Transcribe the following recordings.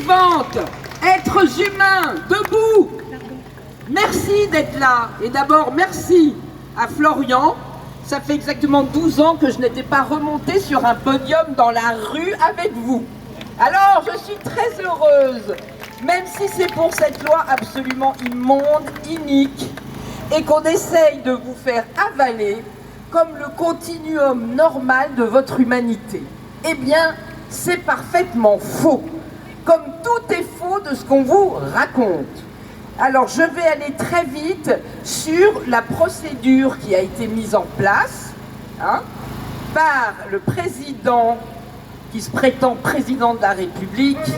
vivantes, êtres humains, debout. Merci d'être là. Et d'abord, merci à Florian. Ça fait exactement 12 ans que je n'étais pas remontée sur un podium dans la rue avec vous. Alors, je suis très heureuse, même si c'est pour cette loi absolument immonde, inique, et qu'on essaye de vous faire avaler comme le continuum normal de votre humanité. Eh bien, c'est parfaitement faux, comme tout est faux de ce qu'on vous raconte. Alors, je vais aller très vite sur la procédure qui a été mise en place par le président qui se prétend président de la République, qui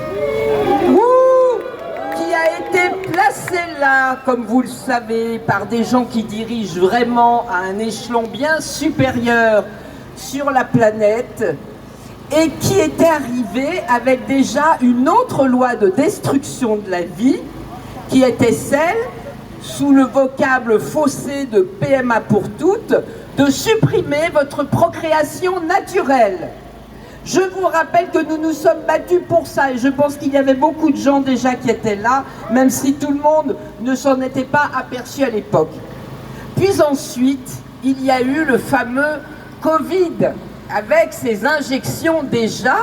a été placé là, comme vous le savez, par des gens qui dirigent vraiment à un échelon bien supérieur sur la planète, et qui était arrivé avec déjà une autre loi de destruction de la vie, qui était celle, sous le vocable faussé de PMA pour toutes, de supprimer votre procréation naturelle. Je vous rappelle que nous nous sommes battus pour ça, et je pense qu'il y avait beaucoup de gens déjà qui étaient là, même si tout le monde ne s'en était pas aperçu à l'époque. Puis ensuite, il y a eu le fameux Covid, avec ces injections déjà,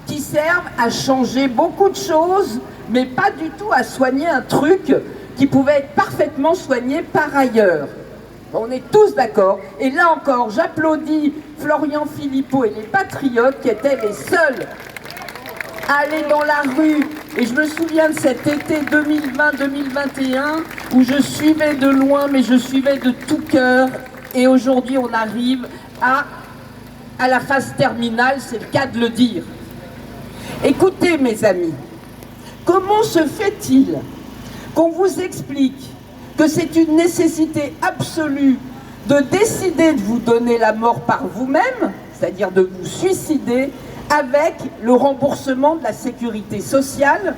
qui servent à changer beaucoup de choses, mais pas du tout à soigner un truc qui pouvait être parfaitement soigné par ailleurs. On est tous d'accord. Et là encore, j'applaudis Florian Philippot et les patriotes qui étaient les seuls à aller dans la rue. Et je me souviens de cet été 2020-2021 où je suivais de loin, mais je suivais de tout cœur. Et aujourd'hui, on arrive à la phase terminale, c'est le cas de le dire. Écoutez, mes amis, comment se fait-il qu'on vous explique que c'est une nécessité absolue de décider de vous donner la mort par vous-même, c'est-à-dire de vous suicider, avec le remboursement de la sécurité sociale,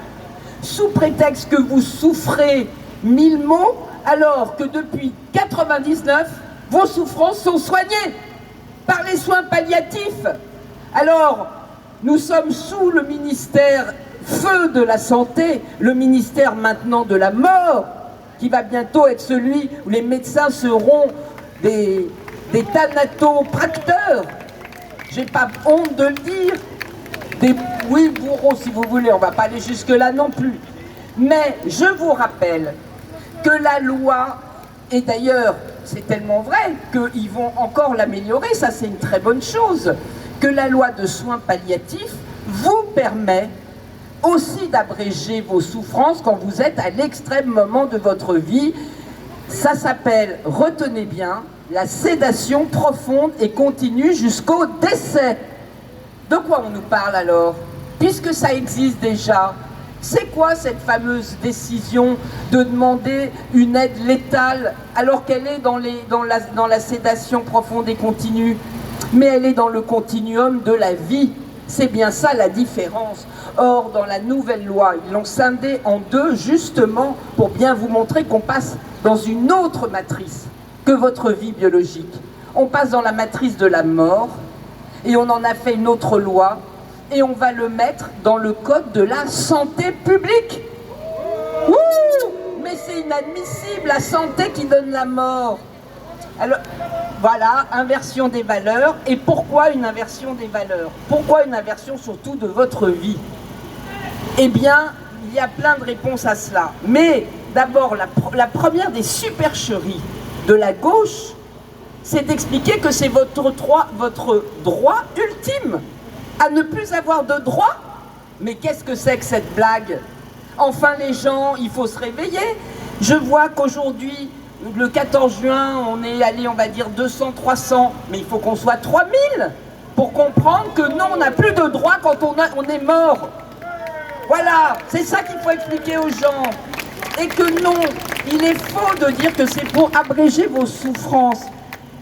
sous prétexte que vous souffrez 1000 maux, alors que depuis 1999, vos souffrances sont soignées par les soins palliatifs. Alors, nous sommes sous le ministère feu de la santé, le ministère maintenant de la mort, qui va bientôt être celui où les médecins seront des thanatopracteurs. J'ai pas honte de le dire. Oui, bourreaux si vous voulez, on va pas aller jusque-là non plus. Mais je vous rappelle que la loi, et d'ailleurs c'est tellement vrai qu'ils vont encore l'améliorer, ça c'est une très bonne chose, que la loi de soins palliatifs vous permet aussi d'abréger vos souffrances quand vous êtes à l'extrême moment de votre vie. Ça s'appelle, retenez bien, la sédation profonde et continue jusqu'au décès. De quoi on nous parle alors? Puisque ça existe déjà, c'est quoi cette fameuse décision de demander une aide létale alors qu'elle est dans la sédation profonde et continue? Mais elle est dans le continuum de la vie. C'est bien ça la différence. Or, dans la nouvelle loi, ils l'ont scindée en deux, justement, pour bien vous montrer qu'on passe dans une autre matrice que votre vie biologique. On passe dans la matrice de la mort, et on en a fait une autre loi, et on va le mettre dans le code de la santé publique. Ouh, mais c'est inadmissible, la santé qui donne la mort. Alors, voilà, inversion des valeurs. Et pourquoi une inversion des valeurs? Pourquoi une inversion surtout de votre vie? Eh bien, il y a plein de réponses à cela. Mais d'abord, la première des supercheries de la gauche, c'est d'expliquer que c'est votre droit ultime à ne plus avoir de droit. Mais qu'est-ce que c'est que cette blague? Enfin, les gens, il faut se réveiller. Je vois qu'aujourd'hui, le 14 juin, on est allé, on va dire 200, 300, mais il faut qu'on soit 3000 pour comprendre que non, on n'a plus de droit quand on est mort. Voilà, c'est ça qu'il faut expliquer aux gens. Et que non, il est faux de dire que c'est pour abréger vos souffrances.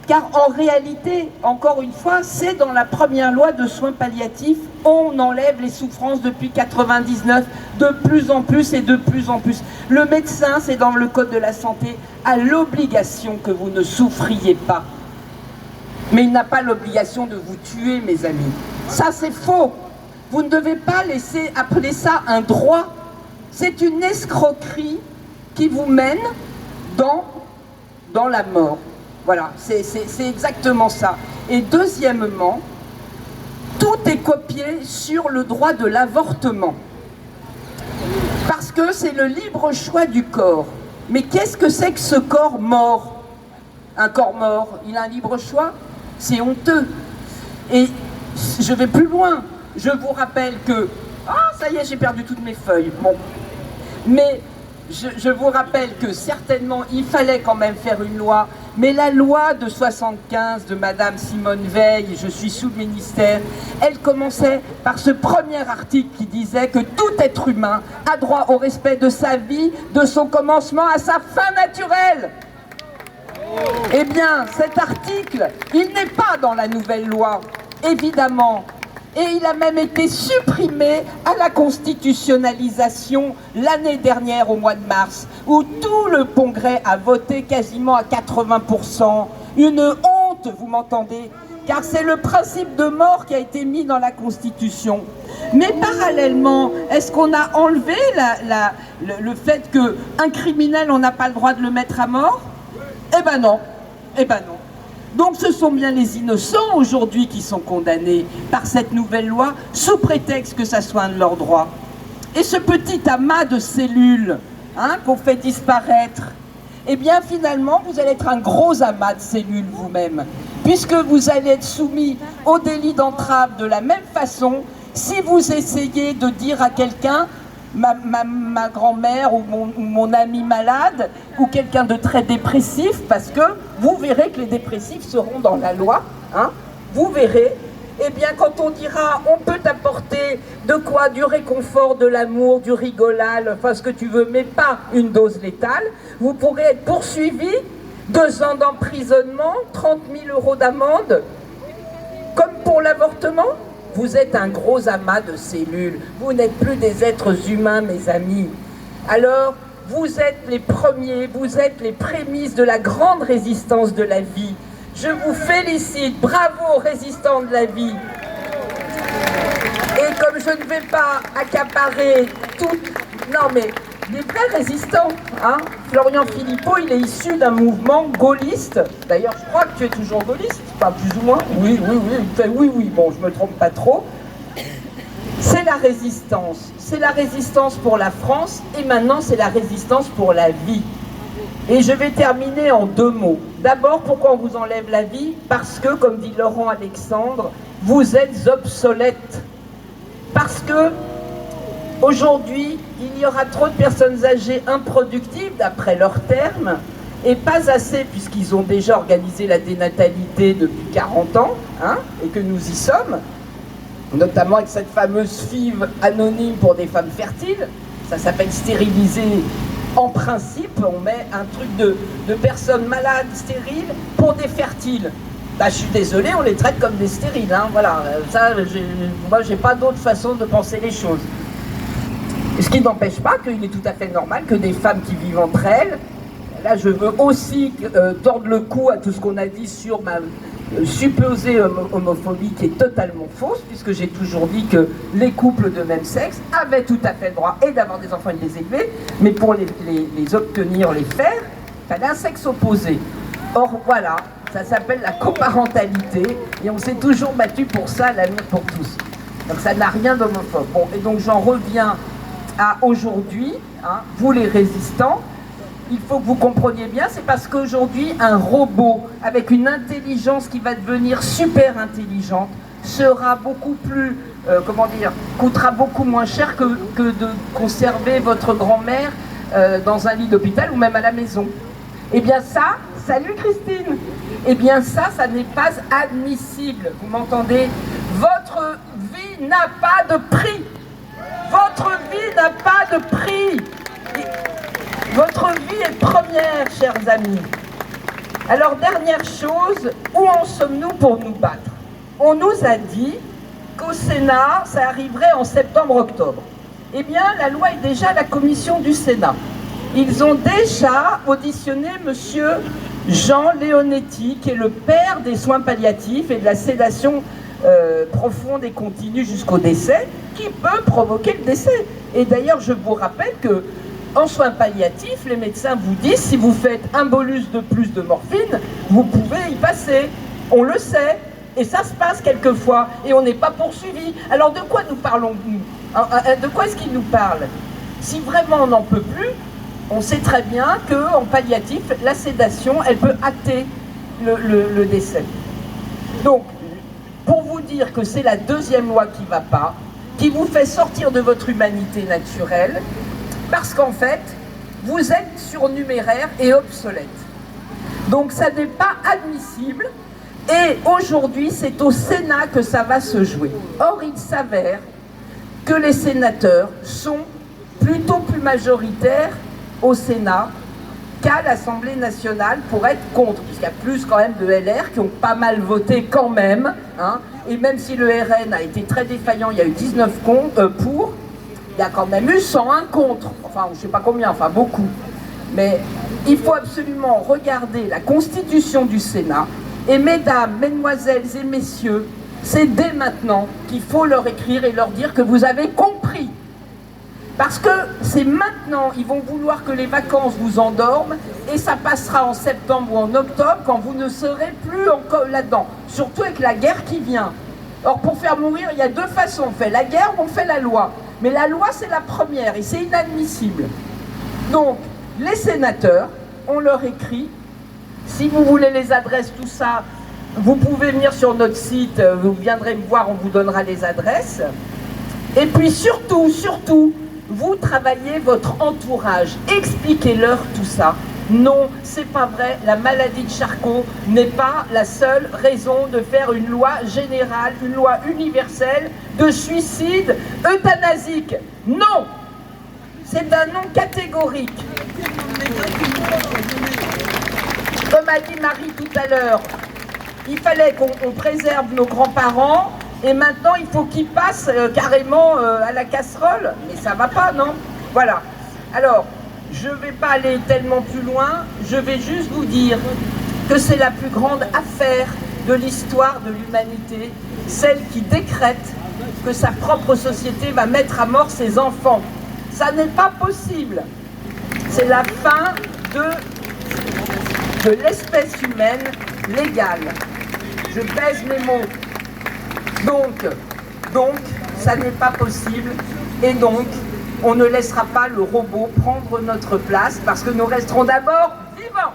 Car en réalité, encore une fois, c'est dans la première loi de soins palliatifs, on enlève les souffrances depuis 99, de plus en plus et de plus en plus. Le médecin, c'est dans le code de la santé, a l'obligation que vous ne souffriez pas. Mais il n'a pas l'obligation de vous tuer, mes amis. Ça, c'est faux. vous ne devez pas laisser appeler ça un droit. C'est une escroquerie qui vous mène dans la mort. Voilà, c'est exactement ça. Et deuxièmement, tout est copié sur le droit de l'avortement. Parce que c'est le libre choix du corps. Mais qu'est-ce que c'est que ce corps mort? Un corps mort, il a un libre choix? C'est honteux. Et je vais plus loin. Je vous rappelle que... Ah, ça y est, j'ai perdu toutes mes feuilles. Bon. Mais je vous rappelle que certainement, il fallait quand même faire une loi. Mais la loi de 75 de Madame Simone Veil, je suis sous le ministère, elle commençait par ce premier article qui disait que tout être humain a droit au respect de sa vie, de son commencement à sa fin naturelle. Eh bien, cet article, il n'est pas dans la nouvelle loi, évidemment. Et il a même été supprimé à la constitutionnalisation l'année dernière au mois de mars, où tout le Congrès a voté quasiment à 80%. Une honte, vous m'entendez? Car c'est le principe de mort qui a été mis dans la Constitution. Mais parallèlement, est-ce qu'on a enlevé le fait qu'un criminel, on n'a pas le droit de le mettre à mort? Eh ben non, eh ben non. Donc ce sont bien les innocents aujourd'hui qui sont condamnés par cette nouvelle loi, sous prétexte que ça soit un de leurs droits. Et ce petit amas de cellules qu'on fait disparaître, eh bien finalement vous allez être un gros amas de cellules vous-même, puisque vous allez être soumis au délit d'entrave de la même façon si vous essayez de dire à quelqu'un ma grand-mère ou mon ami malade ou quelqu'un de très dépressif, parce que vous verrez que les dépressifs seront dans la loi, vous verrez. Eh bien quand on dira on peut t'apporter de quoi, du réconfort, de l'amour, du rigolal, enfin ce que tu veux, mais pas une dose létale, vous pourrez être poursuivi, 2 ans d'emprisonnement, 30 000 € d'amende, comme pour l'avortement. Vous êtes un gros amas de cellules. Vous n'êtes plus des êtres humains, mes amis. Alors, vous êtes les premiers, vous êtes les prémices de la grande résistance de la vie. Je vous félicite. Bravo aux résistants de la vie. Et comme je ne vais pas accaparer tout... Non, mais des vrais résistants. Florian Philippot, il est issu d'un mouvement gaulliste. D'ailleurs, je crois que tu es toujours gaulliste. Pas plus ou moins. Oui, bon, je me trompe pas trop. C'est la résistance. C'est la résistance pour la France et maintenant c'est la résistance pour la vie. Et je vais terminer en 2 mots. D'abord, pourquoi on vous enlève la vie? Parce que, comme dit Laurent Alexandre, vous êtes obsolètes. Parce que, aujourd'hui, il y aura trop de personnes âgées improductives, d'après leurs termes, et pas assez, puisqu'ils ont déjà organisé la dénatalité depuis 40 ans, et que nous y sommes, notamment avec cette fameuse FIV anonyme pour des femmes fertiles. Ça s'appelle stériliser en principe, on met un truc de personnes malades, stériles, pour des fertiles. Bah, je suis désolé, on les traite comme des stériles, voilà. Ça, moi, j'ai pas d'autre façon de penser les choses. Ce qui n'empêche pas qu'il est tout à fait normal que des femmes qui vivent entre elles, là je veux aussi tordre le cou à tout ce qu'on a dit sur ma supposée homophobie qui est totalement fausse, puisque j'ai toujours dit que les couples de même sexe avaient tout à fait le droit et d'avoir des enfants et de les élever, mais pour les obtenir, les faire, il fallait un sexe opposé. Or voilà, ça s'appelle la coparentalité et on s'est toujours battu pour ça, l'amour pour tous. Donc ça n'a rien d'homophobe. Bon, et donc j'en reviens à aujourd'hui, vous les résistants, il faut que vous compreniez bien, c'est parce qu'aujourd'hui, un robot avec une intelligence qui va devenir super intelligente sera beaucoup plus, coûtera beaucoup moins cher que de conserver votre grand-mère dans un lit d'hôpital ou même à la maison. Eh bien ça, salut Christine, eh bien ça n'est pas admissible, vous m'entendez? Votre vie n'a pas de prix. Votre vie n'a pas de prix. Votre vie est première, chers amis. Alors, dernière chose, où en sommes-nous pour nous battre? On nous a dit qu'au Sénat, ça arriverait en septembre-octobre. Eh bien, la loi est déjà à la commission du Sénat. Ils ont déjà auditionné monsieur Jean Leonetti, qui est le père des soins palliatifs et de la sédation profonde et continue jusqu'au décès, qui peut provoquer le décès. Et d'ailleurs, je vous rappelle que en soins palliatifs, les médecins vous disent, si vous faites un bolus de plus de morphine, vous pouvez y passer. On le sait. Et ça se passe quelquefois. Et on n'est pas poursuivi. Alors de quoi nous parlons-nous? De quoi est-ce qu'il nous parle? Si vraiment on n'en peut plus, on sait très bien qu'en palliatif, la sédation, elle peut hâter le décès. Donc, pour vous dire que c'est la deuxième loi qui ne va pas, qui vous fait sortir de votre humanité naturelle, parce qu'en fait, vous êtes surnuméraire et obsolète. Donc ça n'est pas admissible, et aujourd'hui, c'est au Sénat que ça va se jouer. Or, il s'avère que les sénateurs sont plutôt plus majoritaires au Sénat qu'à l'Assemblée nationale pour être contre, puisqu'il y a plus quand même de LR qui ont pas mal voté quand même, hein, et même si le RN a été très défaillant, il y a eu 19 pour, il y a quand même eu 101 contre, enfin je sais pas combien, enfin beaucoup. Mais il faut absolument regarder la constitution du Sénat, et mesdames, mesdemoiselles et messieurs, c'est dès maintenant qu'il faut leur écrire et leur dire que vous avez compris. Parce que c'est maintenant, ils vont vouloir que les vacances vous endorment, et ça passera en septembre ou en octobre quand vous ne serez plus encore là-dedans. Surtout avec la guerre qui vient. Or, pour faire mourir, il y a deux façons. On fait la guerre ou on fait la loi. Mais la loi, c'est la première et c'est inadmissible. Donc, les sénateurs, on leur écrit. Si vous voulez les adresses, tout ça, vous pouvez venir sur notre site, vous viendrez me voir, on vous donnera les adresses. Et puis surtout, vous travaillez votre entourage, expliquez-leur tout ça. Non, c'est pas vrai, la maladie de Charcot n'est pas la seule raison de faire une loi générale, une loi universelle de suicide euthanassique. Non, c'est un non catégorique. Comme a dit Marie tout à l'heure, il fallait qu'on préserve nos grands-parents, et maintenant il faut qu'ils passent carrément à la casserole. Mais ça va pas, non? Voilà. Alors, je ne vais pas aller tellement plus loin, je vais juste vous dire que c'est la plus grande affaire de l'histoire de l'humanité, celle qui décrète que sa propre société va mettre à mort ses enfants. Ça n'est pas possible. C'est la fin de l'espèce humaine légale. Je pèse mes mots. Donc, ça n'est pas possible, et donc, on ne laissera pas le robot prendre notre place, parce que nous resterons d'abord vivants.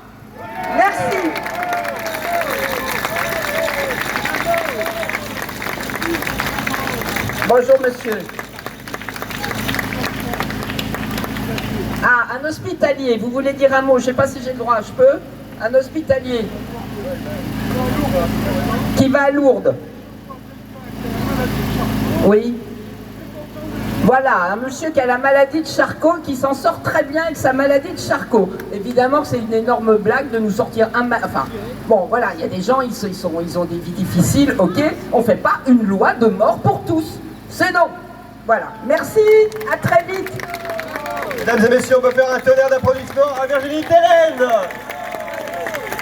Merci. Bonjour, monsieur. Ah, un hospitalier, vous voulez dire un mot? Je ne sais pas si j'ai le droit, je peux? Un hospitalier qui va à Lourdes. Oui. Voilà, un monsieur qui a la maladie de Charcot, qui s'en sort très bien avec sa maladie de Charcot. Évidemment que c'est une énorme blague de nous sortir enfin, bon, voilà, il y a des gens, ils ont des vies difficiles, ok. On ne fait pas une loi de mort pour tous. C'est non. Voilà. Merci, à très vite. Mesdames et messieurs, on peut faire un tonnerre d'applaudissements à Virginie Thérèse.